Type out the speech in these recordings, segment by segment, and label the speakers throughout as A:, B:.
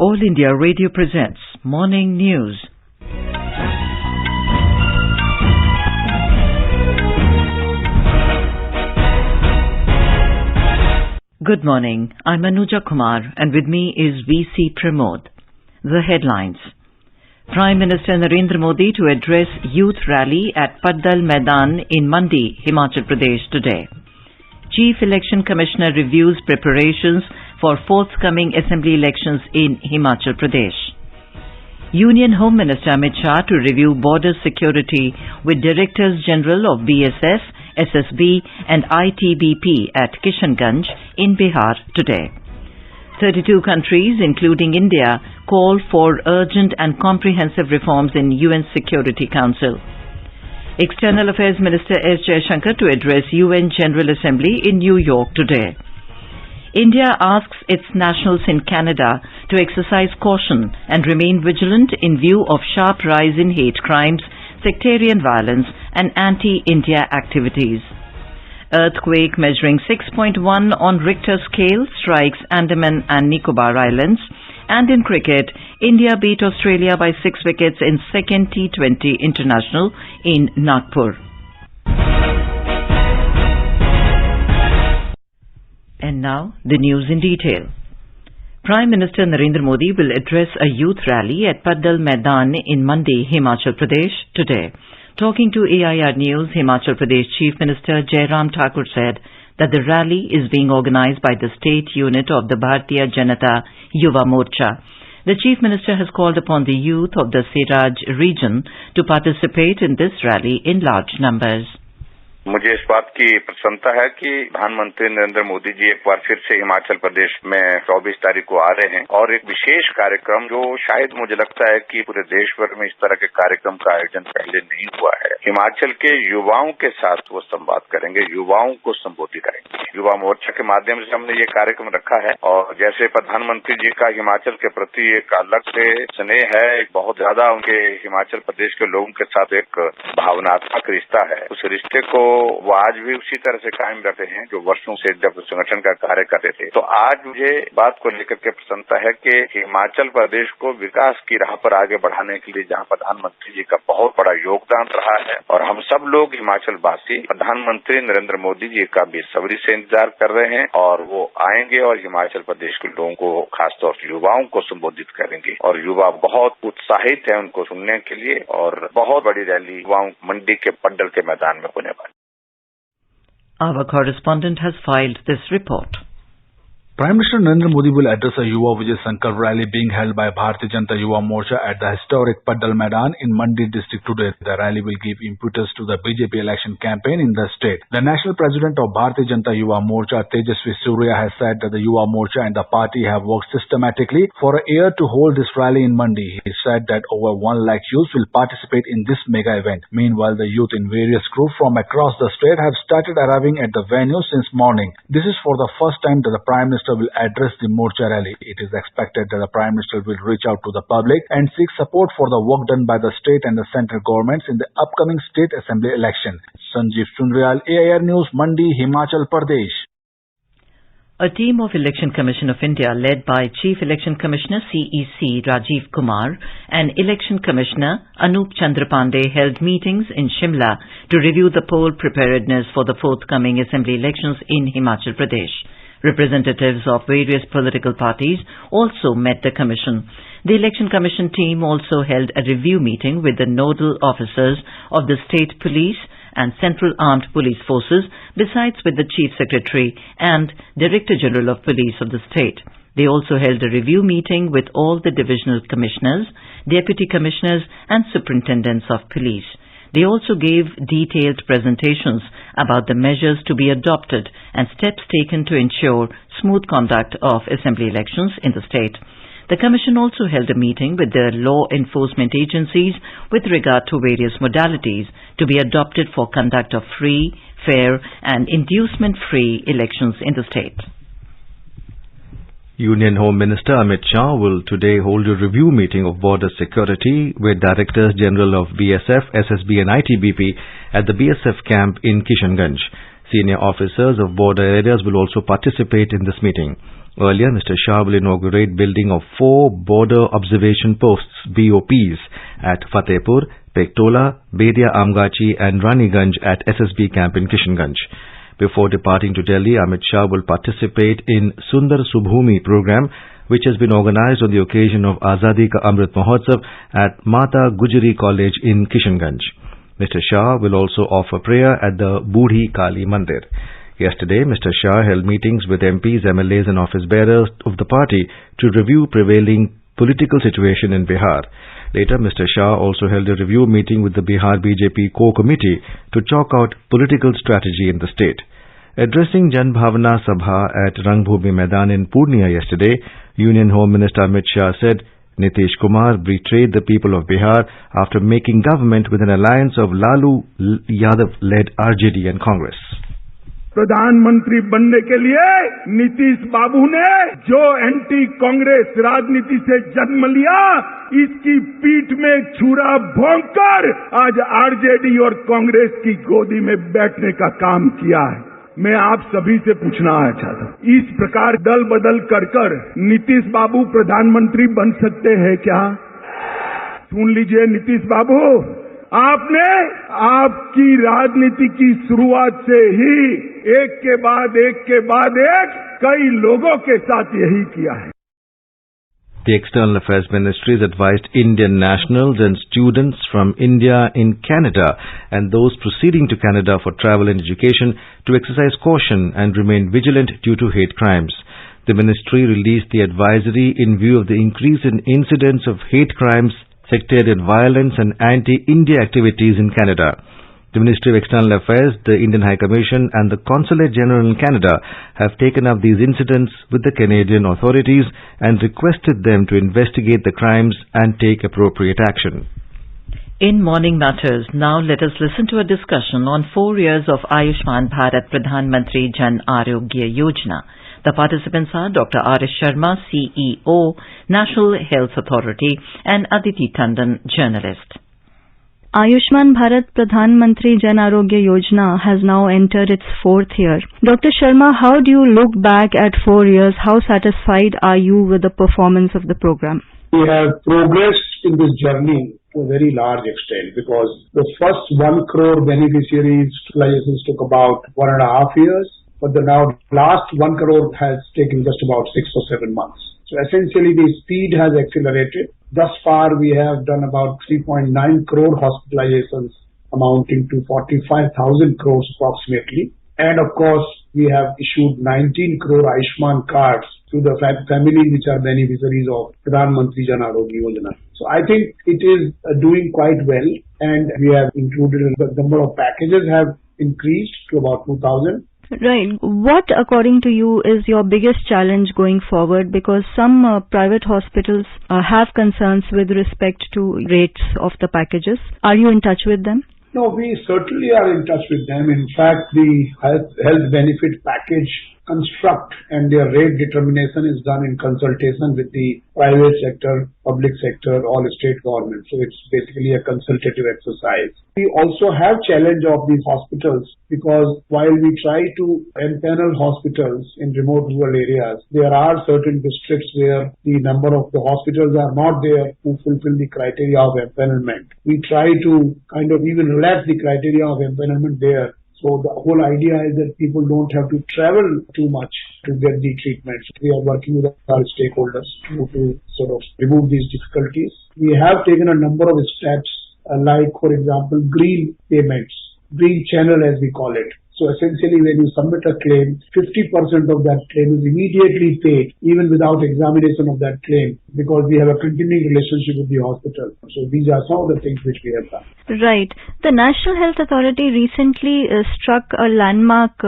A: All India Radio presents Morning News. Good morning. I'm Anuja Kumar and with me is VC Pramod. The headlines. Prime Minister Narendra Modi to address youth rally at Padal Maidan in Mandi, Himachal Pradesh today. Chief Election Commissioner reviews preparations for forthcoming assembly elections in Himachal Pradesh. Union Home Minister Amit Shah to review border security with Directors General of BSF, SSB and Itbp at Kishanganj in Bihar today. 32 countries, including India, call for urgent and comprehensive reforms in UN Security Council. External Affairs Minister S. Jaishankar to address UN General Assembly in New York today. India asks its nationals in Canada to exercise caution and remain vigilant in view of sharp rise in hate crimes, sectarian violence and anti-India activities. Earthquake measuring 6.1 on Richter scale strikes Andaman and Nicobar Islands. And in cricket, India beat Australia by 6 wickets in second T20 International in Nagpur. And now, the news in detail. Prime Minister Narendra Modi will address a youth rally at Padal Maidan in Mandi, Himachal Pradesh today. Talking to AIR News, Himachal Pradesh Chief Minister Jairam Thakur said that the rally is being organized by the state unit of the Bharatiya Janata Yuva Morcha. The Chief Minister has called upon the youth of the Siraj region to participate in this rally in large numbers.
B: मुझे इस बात की प्रसन्नता है कि प्रधानमंत्री नरेंद्र मोदी जी एक बार फिर से हिमाचल प्रदेश में 24 तारीख को आ रहे हैं और एक विशेष कार्यक्रम जो शायद मुझे लगता है कि पूरे देश भर में इस तरह के कार्यक्रम का आयोजन पहले नहीं हुआ है। हिमाचल के युवाओं के साथ वो संवाद करेंगे, युवाओं को संबोधित करेंगे। युवा मोर्चा के माध्यम से हमने ये कार्यक्रम रखा है और जैसे प्रधानमंत्री जी का हिमाचल के प्रति एक अलग से स्नेह है, एक बहुत ज्यादा उनके हिमाचल प्रदेश के लोगों के साथ एक भावनात्मक रिश्ता है। उस रिश्ते को वो आज भी उसी तरह से कायम रखते हैं जो वर्षों से जब संगठन का कार्य करते थे। तो आज मुझे बात को लेकर के प्रसन्नता है कि हिमाचल प्रदेश को विकास की राह पर आगे बढ़ाने के लिए जहां प्रधानमंत्री जी का बहुत बड़ा योगदान रहा है और हम सब लोग हिमाचल वासी प्रधानमंत्री नरेंद्र मोदी जी का बेसब्री से इंतजार कर रहे हैं और वो आएंगे और हिमाचल प्रदेश के लोगों को, खासतौर से युवाओं को संबोधित करेंगे और युवा बहुत उत्साहित है उनको सुनने के लिए और बहुत बड़ी रैली युवाओं मंडी के पड्डल के मैदान में होने वाली।
A: Our correspondent has filed this report.
C: Prime Minister Narendra Modi will address a Yuva Vijay Sankalp rally being held by Bharatiya Janata Yuva Morcha at the historic Padal Maidan in Mandi district today. The rally will give impetus to the BJP election campaign in the state. The national president of Bharatiya Janata Yuva Morcha, Tejasvi Surya, has said that the Yuva Morcha and the party have worked systematically for a year to hold this rally in Mandi. He said that over 1 lakh youths will participate in this mega event. Meanwhile, the youth in various groups from across the state have started arriving at the venue since morning. This is for the first time that the Prime Minister will address the Morcha rally. It is expected that the Prime Minister will reach out to the public and seek support for the work done by the state and the central governments in the upcoming state assembly election. Sanjeev Sunrial, AIR News, Mandi, Himachal Pradesh.
A: A team of Election Commission of India led by Chief Election Commissioner CEC Rajiv Kumar and Election Commissioner Anup Chandra Pandey held meetings in Shimla to review the poll preparedness for the forthcoming assembly elections in Himachal Pradesh. Representatives of various political parties also met the Commission. The Election Commission team also held a review meeting with the nodal officers of the State Police and Central Armed Police Forces, besides with the Chief Secretary and Director General of Police of the state. They also held a review meeting with all the divisional commissioners, deputy commissioners and superintendents of police. They also gave detailed presentations about the measures to be adopted and steps taken to ensure smooth conduct of assembly elections in the state. The Commission also held a meeting with the law enforcement agencies with regard to various modalities to be adopted for conduct of free, fair and inducement-free elections in the state.
D: Union Home Minister Amit Shah will today hold a review meeting of border security with Directors General of BSF, SSB and Itbp at the BSF camp in Kishanganj. Senior officers of border areas will also participate in this meeting. Earlier, Mr. Shah will inaugurate building of 4 border observation posts, BOPs, at Fatehpur, Pektola, Bedia Amgachi and Raniganj at SSB camp in Kishanganj. Before departing to Delhi, Amit Shah will participate in Sundar Subhumi program, which has been organized on the occasion of Azadi Ka Amrit Mahotsav at Mata Gujari College in Kishanganj. Mr. Shah will also offer prayer at the Budhi Kali Mandir. Yesterday, Mr. Shah held meetings with MPs, MLAs and office bearers of the party to review prevailing political situation in Bihar. Later, Mr. Shah also held a review meeting with the Bihar BJP core committee to chalk out political strategy in the state. Addressing Jan Bhavana Sabha at Rangbhumi Maidan in Purnia yesterday, Union Home Minister Amit Shah said Nitish Kumar betrayed the people of Bihar after making government with an alliance of Lalu Yadav-led RJD and Congress.
E: प्रधानमंत्री बनने के लिए नीतीश बाबू ने जो anti Congress राजनीति से जन्म लिया, इसकी पीठ में छुरा भोंककर आज आरजेडी और कांग्रेस की गोदी में बैठने का काम किया है। मैं आप सभी से पूछना चाहता हूं, इस प्रकार दल बदल कर नीतीश बाबू प्रधानमंत्री बन सकते हैं क्या? सुन लीजिए नीतीश बाबू, आपने आपकी राजनीति की शुरुआत से ही एक के बाद एक कई लोगों के साथ यही किया है।
D: The External Affairs Ministry has advised Indian nationals and students from India in Canada and those proceeding to Canada for travel and education to exercise caution and remain vigilant due to hate crimes. The ministry released the advisory in view of the increase in incidents of hate crimes, sectarian violence and anti-India activities in Canada. The Ministry of External Affairs, the Indian High Commission and the Consulate General in Canada have taken up these incidents with the Canadian authorities and requested them to investigate the crimes and take appropriate action.
A: In Morning Matters, now let us listen to a discussion on 4 years of Ayushman Bharat Pradhan Mantri Jan Arogya Yojana. The participants are Dr. R.S. Sharma, CEO, National Health Authority, and Aditi Tandon, journalist.
F: Ayushman Bharat Pradhan Mantri Jan Arogya Yojana has now entered its 4th year. Dr. Sharma, how do you look back at 4 years? How satisfied are you with the performance of the program?
G: We have progressed in this journey to a very large extent because the first 1 crore beneficiaries license took about 1.5 years, but the now last 1 crore has taken just about 6 or 7 months. So essentially the speed has accelerated. Thus far we have done about 3.9 crore hospitalizations amounting to 45,000 crores approximately. And of course we have issued 19 crore Ayushman cards to the families which are beneficiaries of Pradhan Mantri Jan Arogya Yojana. So I think it is doing quite well, and we have included the number of packages have increased to about 2,000.
F: Right. What, according to you, is your biggest challenge going forward? Because some private hospitals have concerns with respect to rates of the packages. Are you in touch with them?
G: No, we certainly are in touch with them. In fact, the health benefit package construct and their rate determination is done in consultation with the private sector, public sector, all state governments. So it's basically a consultative exercise. We also have challenge of these hospitals because while we try to empanel hospitals in remote rural areas, there are certain districts where the number of the hospitals are not there who fulfill the criteria of empanelment. We try to kind of even relax the criteria of empanelment there. So the whole idea is that people don't have to travel too much to get the treatment. We are working with our stakeholders to sort of remove these difficulties. We have taken a number of steps like, for example, green payments, green channel as we call it. So essentially when you submit a claim, 50% of that claim is immediately paid even without examination of that claim because we have a continuing relationship with the hospital. So these are some of the things which we have done.
F: Right. The National Health Authority recently struck a landmark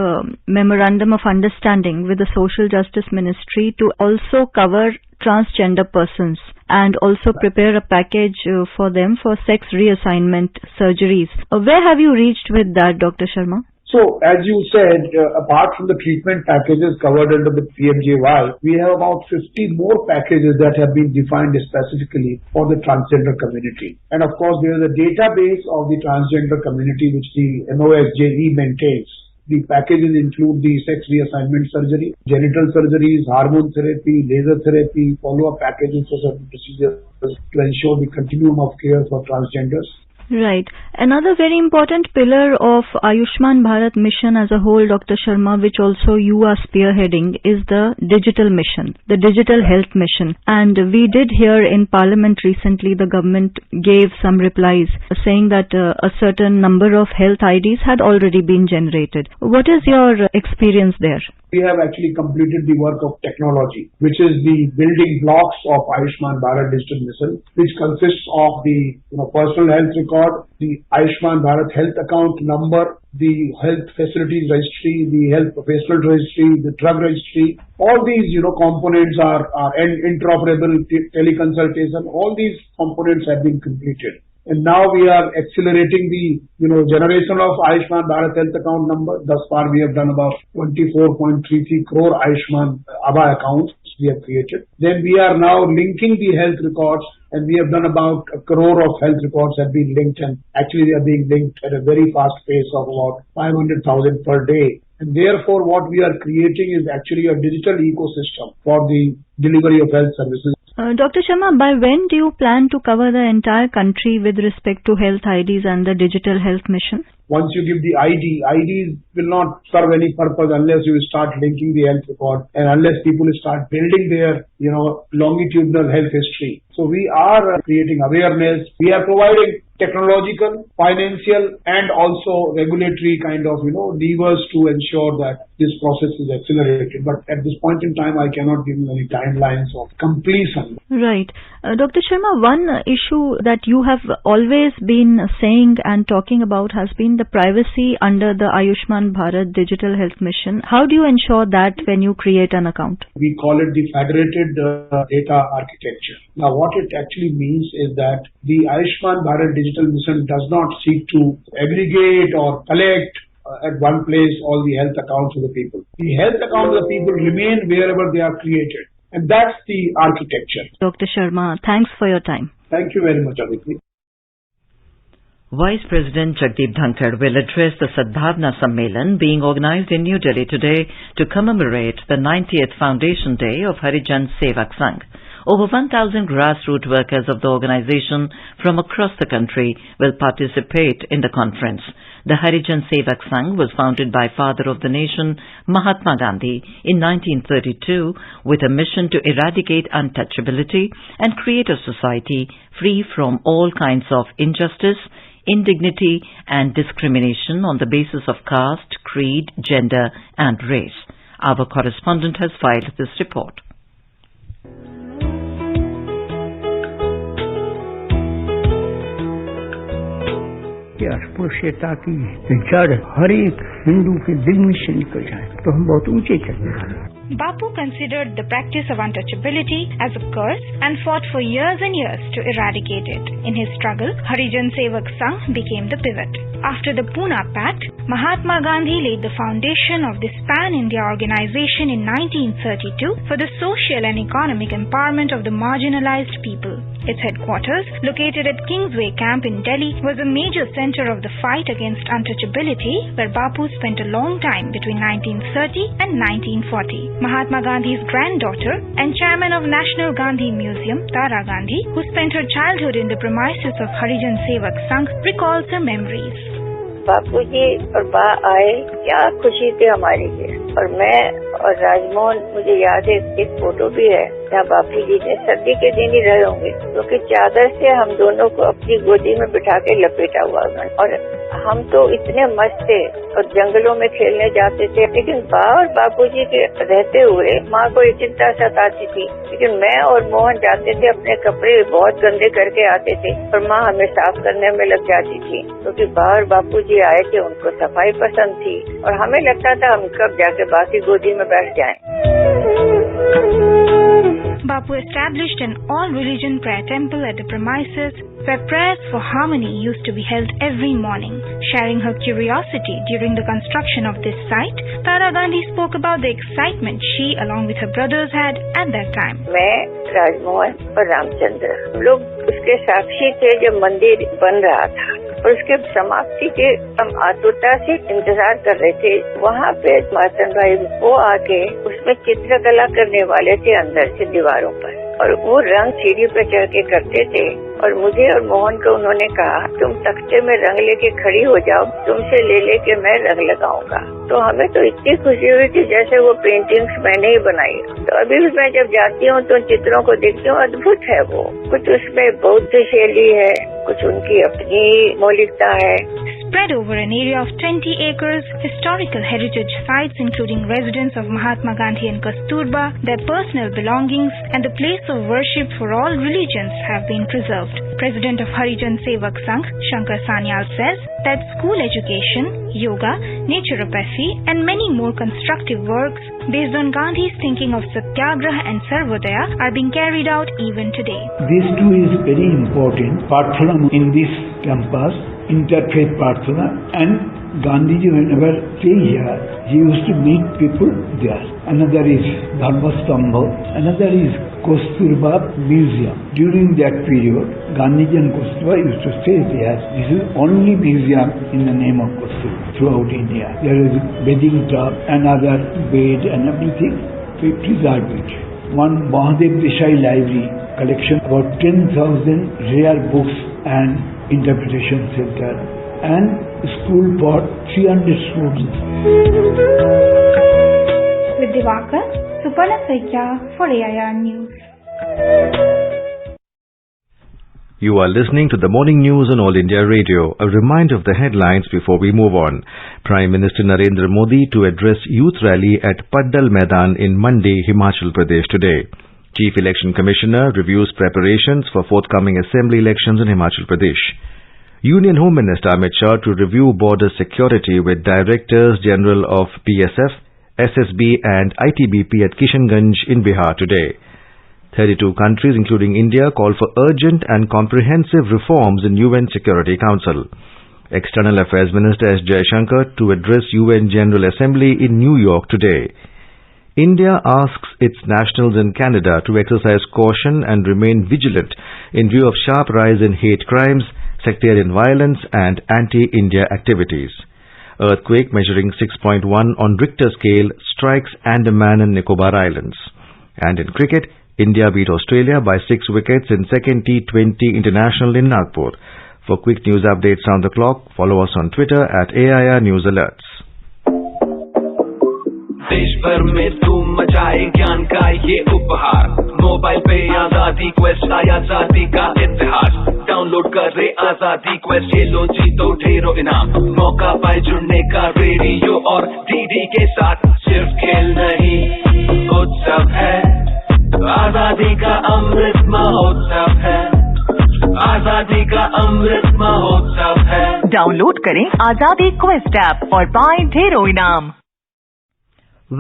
F: memorandum of understanding with the Social Justice Ministry to also cover transgender persons and also prepare a package for them for sex reassignment surgeries. Where have you reached with that, Dr. Sharma?
G: So, as you said, apart from the treatment packages covered under the PMJY, we have about 50 more packages that have been defined specifically for the transgender community. And of course, there is a database of the transgender community which the MOSJE maintains. The packages include the sex reassignment surgery, genital surgeries, hormone therapy, laser therapy, follow-up packages for certain procedures to ensure the continuum of care for transgenders.
F: Right. Another very important pillar of Ayushman Bharat mission as a whole, Dr. Sharma, which also you are spearheading, is the digital mission, the digital health mission. And we did hear in Parliament recently, the government gave some replies saying that a certain number of health IDs had already been generated. What is your experience there?
G: We have actually completed the work of technology, which is the building blocks of Ayushman Bharat Digital Mission, which consists of the personal health record, the Ayushman Bharat health account number, the health facilities registry, the health professional registry, the drug registry. All these components are interoperable, teleconsultation. All these components have been completed. And now we are accelerating the generation of Ayushman Bharat health account number. Thus far we have done about 24.33 crore Ayushman ABHA accounts we have created. Then we are now linking the health records, and we have done about 1 crore of health records have been linked, and actually they are being linked at a very fast pace of about 500,000 per day. And therefore what we are creating is actually a digital ecosystem for the delivery of health services.
F: Dr. Sharma, by when do you plan to cover the entire country with respect to health IDs and the digital health mission?
G: Once you give the IDs will not serve any purpose unless you start linking the health record and unless people start building their, longitudinal health history. So we are creating awareness. We are providing technological, financial, and also regulatory kind of, levers to ensure that this process is accelerated. But at this point in time, I cannot give you any timelines of completion.
F: Right. Dr. Sharma, one issue that you have always been saying and talking about has been the privacy under the Ayushman Bharat Digital Health Mission. How do you ensure that when you create an account?
G: We call it the federated data architecture. Now, what it actually means is that the Ayushman Bharat Digital Mission does not seek to aggregate or collect at one place all the health accounts of the people. The health accounts of the people remain wherever they are created. And that's the architecture.
F: Dr. Sharma, thanks for your time.
G: Thank you very much, Aditi.
A: Vice President Jagdeep Dhankar will address the Sadbhavna Sammelan being organized in New Delhi today to commemorate the 90th Foundation Day of Harijan Sevak Sangh. Over 1,000 grassroots workers of the organization from across the country will participate in the conference. The Harijan Sevak Sangh was founded by Father of the Nation Mahatma Gandhi in 1932 with a mission to eradicate untouchability and create a society free from all kinds of injustice, indignity and discrimination on the basis of caste, creed, gender and race. Our correspondent has filed this report.
H: अस्पृश्यता की जड़ हर एक हिंदू के दिल में से निकल जाए तो हम बहुत ऊंचे चले जाएंगे.
I: Bapu considered the practice of untouchability as a curse and fought for years and years to eradicate it. In his struggle, Harijan Sevak Sangh became the pivot. After the Pune Pact, Mahatma Gandhi laid the foundation of this pan-India organization in 1932 for the social and economic empowerment of the marginalized people. Its headquarters, located at Kingsway Camp in Delhi, was a major center of the fight against untouchability, where Bapu spent a long time between 1930 and 1940. Mahatma Gandhi's granddaughter and chairman of National Gandhi Museum, Tara Gandhi, who spent her childhood in the premises of Harijan Sevak Sangh, recalls her memories.
J: बापू जी और बा आए, क्या खुशी थी हमारी लिए. और मैं और राजमोहन, मुझे याद है एक फोटो भी है जहाँ बापू जी ने सर्दी के दिन ही रहे होंगे क्योंकि चादर से हम दोनों को अपनी गोदी में बिठा के लपेटा हुआ. और हम तो इतने मस्त थे और जंगलों में खेलने जाते थे. लेकिन बा और बापू जी के रहते हुए माँ को एक चिंता सताती थी. लेकिन मैं और मोहन जाते थे, अपने कपड़े बहुत गंदे करके आते थे और माँ हमें साफ करने में लग जाती थी क्योंकि बा और बापू जी आए थे, उनको सफाई पसंद थी और हमें लगता था हम कब जाके बाकी गोदी में बैठ जाएं.
I: Bapu established an all-religion prayer temple at the premises where prayers for harmony used to be held every morning. Sharing her curiosity during the construction of this site, Tara Gandhi spoke about the excitement she along with her brothers had at that time.
J: मैं, राजमोहन और रामचंद्र लोग उसके साक्षी थे जब मंदिर बन रहा था. और उसके समाप्ति के हम आतुरता से इंतजार कर रहे थे। वहाँ पे मातन भाई वो आके उसमें चित्रकला करने वाले थे अंदर से दीवारों पर, और वो रंग सीढ़ी पे चढ़ के करते थे। और मुझे और मोहन को उन्होंने कहा तुम तख्ते में रंग लेके खड़ी हो जाओ, तुमसे ले लेके मैं रंग लगाऊंगा। तो हमें तो इतनी खुशी हुई थी जैसे वो पेंटिंग्स मैंने ही बनाई। तो अभी भी मैं जब जाती हूँ तो चित्रों को देखती हूँ, अद्भुत है वो। कुछ उसमें बौद्ध शैली है, कुछ उनकी अपनी मौलिकता है।
I: Spread over an area of 20 acres, historical heritage sites including residence of Mahatma Gandhi and Kasturba, their personal belongings and the place of worship for all religions have been preserved. President of Harijan Sevak Sangh, Shankar Sanyal says that school education, yoga, naturopathy and many more constructive works based on Gandhi's thinking of Satyagraha and Sarvodaya are being carried out even today.
H: This too is very important. Prarthana in this campus, interfaith Prarthana, and Gandhiji whenever stay here, he used to meet people there. Another is Dharmastambha, another is Kasturba Museum. During that period, Gandhiji and Kasturba used to stay there. This is only museum in the name of Kasturba throughout India. There is bedding tub, another bed and everything. We preserve it. One Mahadev Desai library collection, about 10,000 rare books and interpretation center, and school for 300 students.
I: With Divakar, Suparna Saikya for AIR News.
D: You are listening to the morning news on All India Radio. A reminder of the headlines before we move on. Prime Minister Narendra Modi to address youth rally at Padal Maidan in Mandi, Himachal Pradesh today. Chief Election Commissioner reviews preparations for forthcoming assembly elections in Himachal Pradesh. Union Home Minister Amit Shah to review border security with Directors General of BSF, SSB and Itbp at Kishanganj in Bihar today. 32 countries including India call for urgent and comprehensive reforms in UN Security Council. External Affairs Minister S. Jaishankar to address UN General Assembly in New York today. India asks its nationals in Canada to exercise caution and remain vigilant in view of sharp rise in hate crimes, sectarian violence and anti-India activities. Earthquake measuring 6.1 on Richter scale strikes Andaman and Nicobar Islands. And in cricket, India beat Australia by 6 wickets in second T20 International in Nagpur. For quick news updates round the clock, follow us on Twitter at AIR News Alerts.
K: देश भर में धूम मचाए ज्ञान का ये उपहार, mobile पे आजादी क्वेस्ट आया आजादी का इतिहास। डाउनलोड करे आजादी क्वेस्ट, ये लो जीतो ढेरों इनाम, मौका पाए जुड़ने का रेडियो और डीडी के साथ। सिर्फ खेल नहीं उत्सव है, आजादी का अमृत महोत्सव है, आजादी का अमृत महोत्सव है।
A: डाउनलोड करें आजादी क्वेस्ट ऐप और पाएं ढेरों इनाम।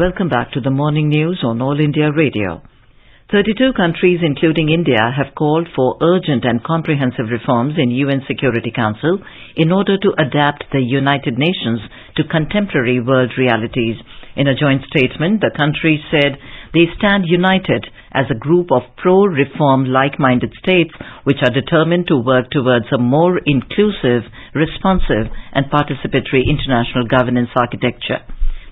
A: Welcome back to the morning news on All India Radio. 32 countries including India have called for urgent and comprehensive reforms in UN Security Council in order to adapt the United Nations to contemporary world realities. In a joint statement, the countries said they stand united as a group of pro-reform like-minded states which are determined to work towards a more inclusive, responsive and participatory international governance architecture.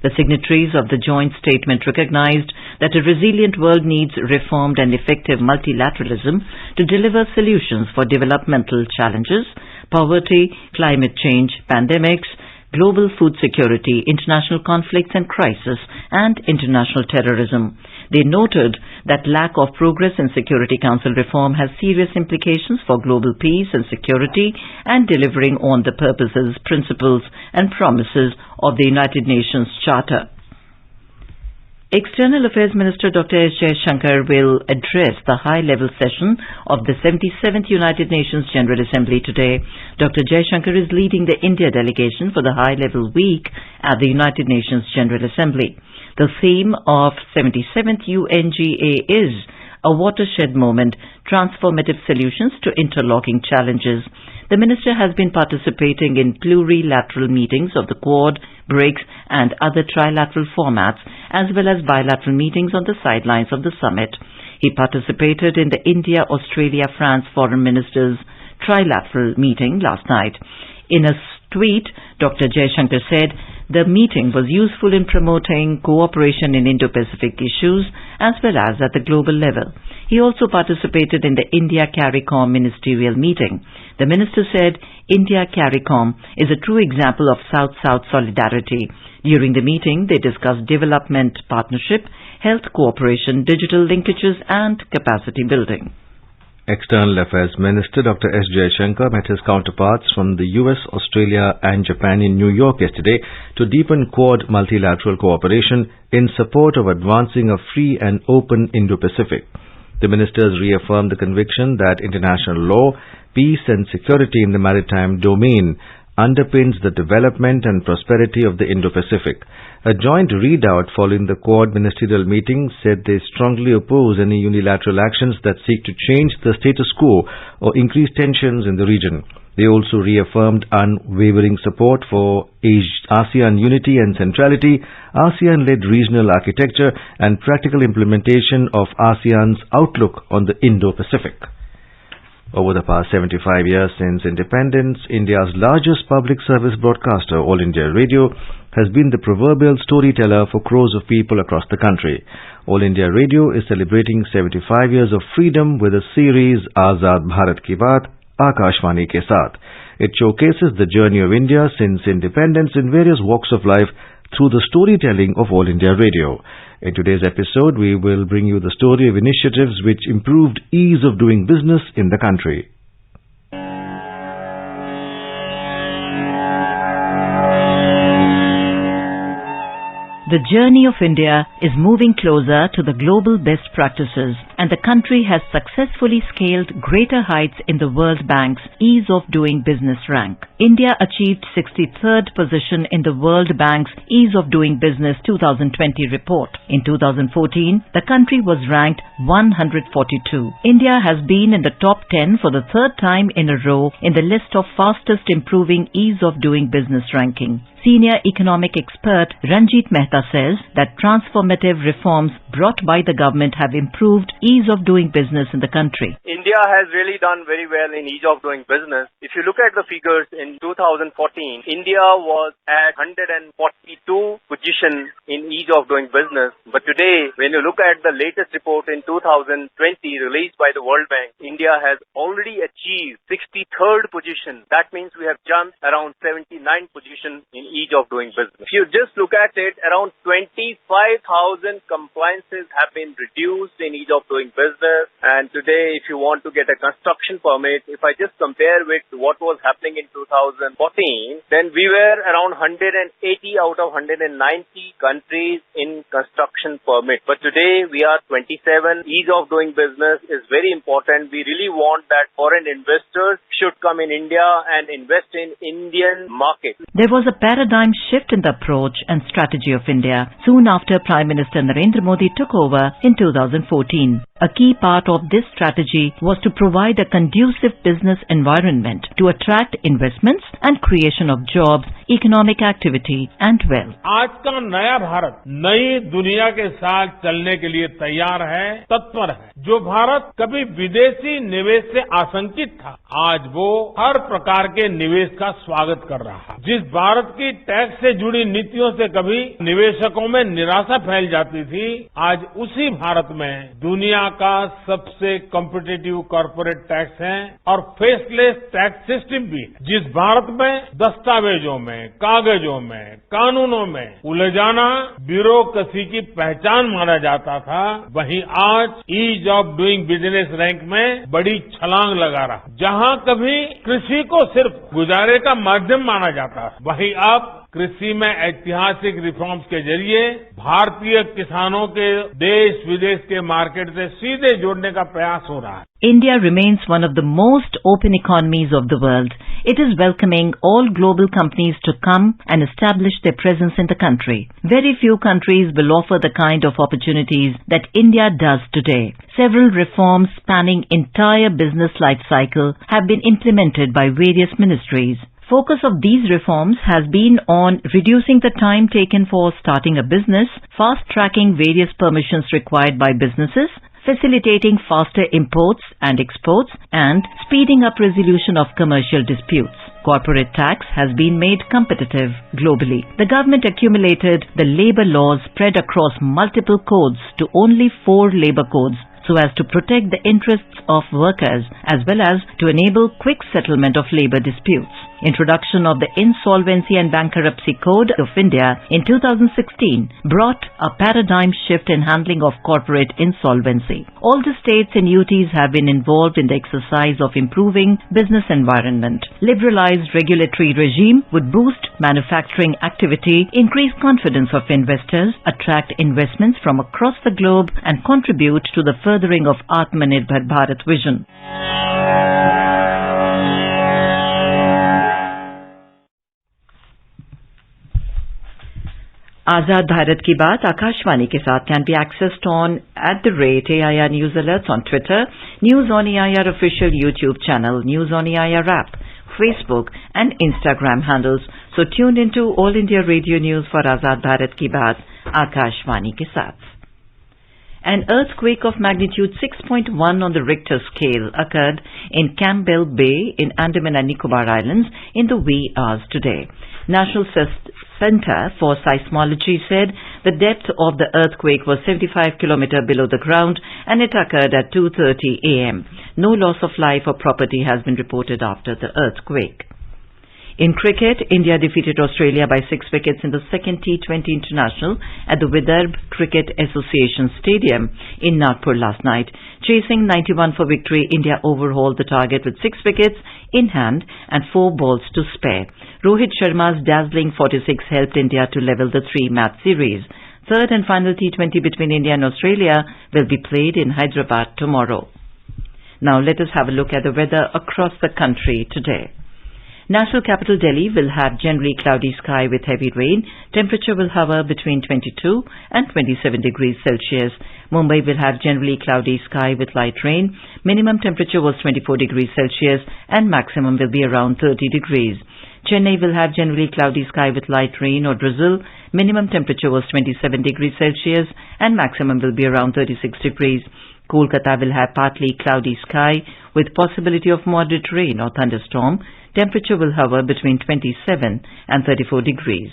A: The signatories of the joint statement recognized that a resilient world needs reformed and effective multilateralism to deliver solutions for developmental challenges, poverty, climate change, pandemics, global food security, international conflicts and crisis, and international terrorism. They noted that lack of progress in Security Council reform has serious implications for global peace and security and delivering on the purposes, principles and promises of the United Nations Charter. External Affairs Minister Dr. S. Jaishankar will address the high-level session of the 77th United Nations General Assembly today. Dr. Jaishankar is leading the India delegation for the high-level week at the United Nations General Assembly. The theme of 77th UNGA is a watershed moment, transformative solutions to interlocking challenges. The minister has been participating in plurilateral meetings of the Quad, BRICS and other trilateral formats, as well as bilateral meetings on the sidelines of the summit. He participated in the India-Australia-France Foreign Ministers trilateral meeting last night. In a tweet, Dr. Jaishankar said the meeting was useful in promoting cooperation in Indo-Pacific issues as well as at the global level. He also participated in the India CARICOM ministerial meeting. The minister said India CARICOM is a true example of South-South solidarity. During the meeting, they discussed development partnership, health cooperation, digital linkages and capacity building.
D: External Affairs Minister Dr. S. Jaishankar met his counterparts from the US, Australia and Japan in New York yesterday to deepen Quad multilateral cooperation in support of advancing a free and open Indo-Pacific. The ministers reaffirmed the conviction that international law, peace and security in the maritime domain underpins the development and prosperity of the Indo-Pacific. A joint readout following the Quad ministerial meeting said they strongly oppose any unilateral actions that seek to change the status quo or increase tensions in the region. They also reaffirmed unwavering support for ASEAN unity and centrality, ASEAN-led regional architecture and practical implementation of ASEAN's outlook on the Indo-Pacific. Over the past 75 years since independence, India's largest public service broadcaster, All India Radio, has been the proverbial storyteller for crores of people across the country. All India Radio is celebrating 75 years of freedom with a series Azad Bharat Ki Baat, Akashvani Ke Saath. It showcases the journey of India since independence in various walks of life through the storytelling of All India Radio. In today's episode, we will bring you the story of initiatives which improved ease of doing business in the country.
A: The journey of India is moving closer to the global best practices, and the country has successfully scaled greater heights in the World Bank's Ease of Doing Business rank. India achieved 63rd position in the World Bank's Ease of Doing Business 2020 report. In 2014, the country was ranked 142. India has been in the top 10 for the third time in a row in the list of fastest improving Ease of Doing Business ranking. Senior economic expert Ranjit Mehta says that transformative reforms brought by the government have improved ease of doing business in the country.
L: India has really done very well in ease of doing business. If you look at the figures in 2014, India was at 142 position in ease of doing business. But today, when you look at the latest report in 2020 released by the World Bank, India has already achieved 63rd position. That means we have jumped around 79 position in ease of doing business. If you just look at it, around 25,000 compliances have been reduced in ease of doing business. And today, if you want to get a construction permit, if I just compare with what was happening in 2014, then we were around 180 out of 190 countries in construction permit. But today, we are 27. Ease of doing business is very important. We really want that foreign investors should come in India and invest in Indian market.
A: There was a paradigm shift in the approach and strategy of India soon after Prime Minister Narendra Modi took over in 2014. A key part of this strategy was to provide a conducive business environment to attract investments and creation of jobs, economic activity and wealth.
M: आज का नया भारत नई दुनिया के साथ चलने के लिए तैयार है, तत्पर है। जो भारत कभी विदेशी निवेश से आशंकित था, आज वो हर प्रकार के निवेश का स्वागत कर रहा है। जिस भारत की टैक्स से जुड़ी नीतियों से कभी निवेशकों में निराशा फैल जाती थी, आज उसी भारत में दुनिया का सबसे कॉम्पिटिटिव कॉर्पोरेट टैक्स है और फेसलेस टैक्स सिस्टम भी है। जिस भारत में दस्तावेजों में, कागजों में, कानूनों में उलझाना ब्यूरोक्रेसी की पहचान माना जाता था, वहीं आज ease of doing business rank में बड़ी छलांग लगा रहा। जहां कभी कृषि को सिर्फ गुजारे का माध्यम माना जाता, वहीं अब कृषि में ऐतिहासिक रिफॉर्म्स के जरिए भारतीय किसानों के देश विदेश के मार्केट से सीधे जोड़ने का प्रयास हो रहा है।
A: India remains one of the most open economies of the world. It is welcoming all global companies to come and establish their presence in the country. Very few countries will offer the kind of opportunities that India does today. Several reforms spanning entire business life cycle have been implemented by various ministries. Focus of these reforms has been on reducing the time taken for starting a business, fast-tracking various permissions required by businesses, facilitating faster imports and exports, and speeding up resolution of commercial disputes. corporate tax has been made competitive globally. The government accumulated the labor laws spread across multiple codes to only 4 labor codes so as to protect the interests of workers as well as to enable quick settlement of labor disputes. Introduction of the Insolvency and Bankruptcy Code of India in 2016 brought a paradigm shift in handling of corporate insolvency. All the states and UTs have been involved in the exercise of improving business environment. Liberalized regulatory regime would boost manufacturing activity, increase confidence of investors, attract investments from across the globe and contribute to the furthering of Atmanirbhar Bharat vision. Azad Bharat Ki Baat Akashvani ke saath can be accessed on @AIR News Alerts on Twitter, News on AIR official YouTube channel, News on AIR app, Facebook and Instagram handles. So tune into All India Radio News for Azad Bharat Ki Baat Akashvani ke saath. An earthquake of magnitude 6.1 on the Richter scale occurred in Campbell Bay in Andaman and Nicobar Islands in the wee hours today. National Center for Seismology said the depth of the earthquake was 75 km below the ground and it occurred at 2:30 a.m. No loss of life or property has been reported after the earthquake. In cricket, India defeated Australia by 6 wickets in the second T20 International at the Vidarbh Cricket Association Stadium in Nagpur last night. Chasing 91 for victory, India overhauled the target with 6 wickets in hand and 4 balls to spare. Rohit Sharma's dazzling 46 helped India to level the 3-match series. Third and final T20 between India and Australia will be played in Hyderabad tomorrow. Now let us have a look at the weather across the country today. National capital Delhi will have generally cloudy sky with heavy rain. Temperature will hover between 22 and 27 degrees Celsius. Mumbai will have generally cloudy sky with light rain. Minimum temperature was 24 degrees Celsius and maximum will be around 30 degrees. Chennai will have generally cloudy sky with light rain or drizzle. Minimum temperature was 27 degrees Celsius and maximum will be around 36 degrees. Kolkata will have partly cloudy sky with possibility of moderate rain or thunderstorm. Temperature will hover between 27 and 34 degrees.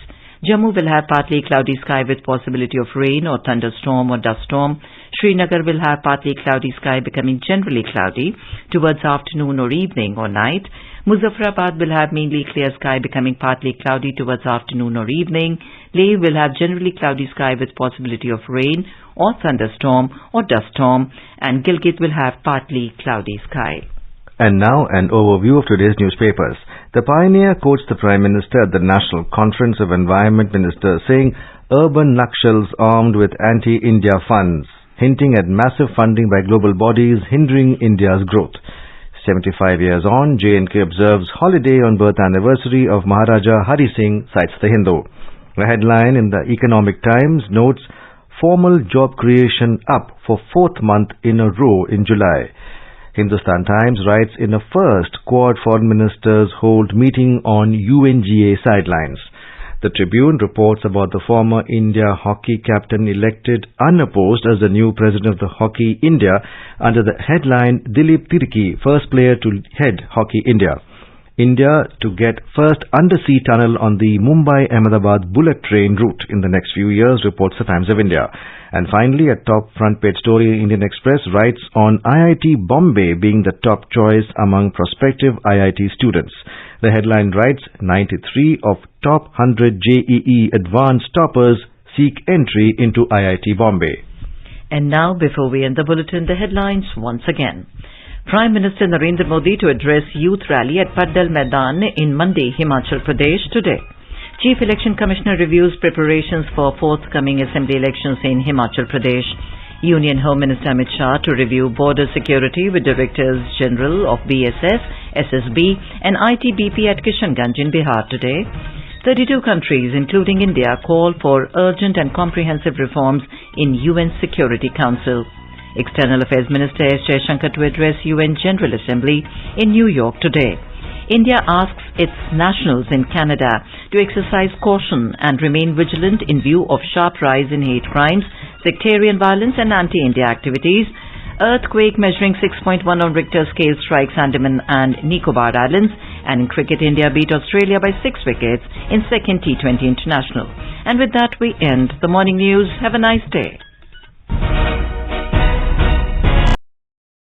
A: Jammu will have partly cloudy sky with possibility of rain or thunderstorm or dust storm. Srinagar will have partly cloudy sky becoming generally cloudy towards afternoon or evening or night. Muzaffarabad will have mainly clear sky becoming partly cloudy towards afternoon or evening. Leh will have generally cloudy sky with possibility of rain or thunderstorm or dust storm. And Gilgit will have partly cloudy sky.
D: And now an overview of today's newspapers. The Pioneer quotes the Prime Minister at the National Conference of Environment Ministers saying urban Nakshals armed with anti-India funds, hinting at massive funding by global bodies hindering India's growth. 75 years on, J&K observes holiday on birth anniversary of Maharaja Hari Singh, cites the Hindu. The headline in the Economic Times notes formal job creation up for 4th month in a row in July. Hindustan Times writes in a first Quad foreign ministers hold meeting on UNGA sidelines. The Tribune reports about the former India hockey captain elected unopposed as the new president of the Hockey India under the headline Dilip Tiriki, first player to head Hockey India. India to get first undersea tunnel on the Mumbai-Ahmedabad bullet train route in the next few years, reports the Times of India. And finally, a top front page story, Indian Express writes on IIT Bombay being the top choice among prospective IIT students. The headline writes 93 of top 100 JEE advanced toppers seek entry into IIT Bombay.
A: And now, before we end the bulletin, the headlines once again. Prime Minister Narendra Modi to address youth rally at Padal Maidan in Mandi, Himachal Pradesh today. Chief Election Commissioner reviews preparations for forthcoming assembly elections in Himachal Pradesh. Union Home Minister Amit Shah to review border security with Directors General of BSF, SSB and Itbp at Kishanganj in Bihar today. 32 countries, including India, call for urgent and comprehensive reforms in UN Security Council. External Affairs Minister S. Jaishankar to address UN General Assembly in New York today. India asks its nationals in Canada to exercise caution and remain vigilant in view of sharp rise in hate crimes, sectarian violence and anti-India activities. Earthquake measuring 6.1 on Richter scale strikes Andaman and Nicobar Islands, And in cricket, India beat Australia by 6 wickets in second T20 International. And with that, we end the morning news. Have a nice day.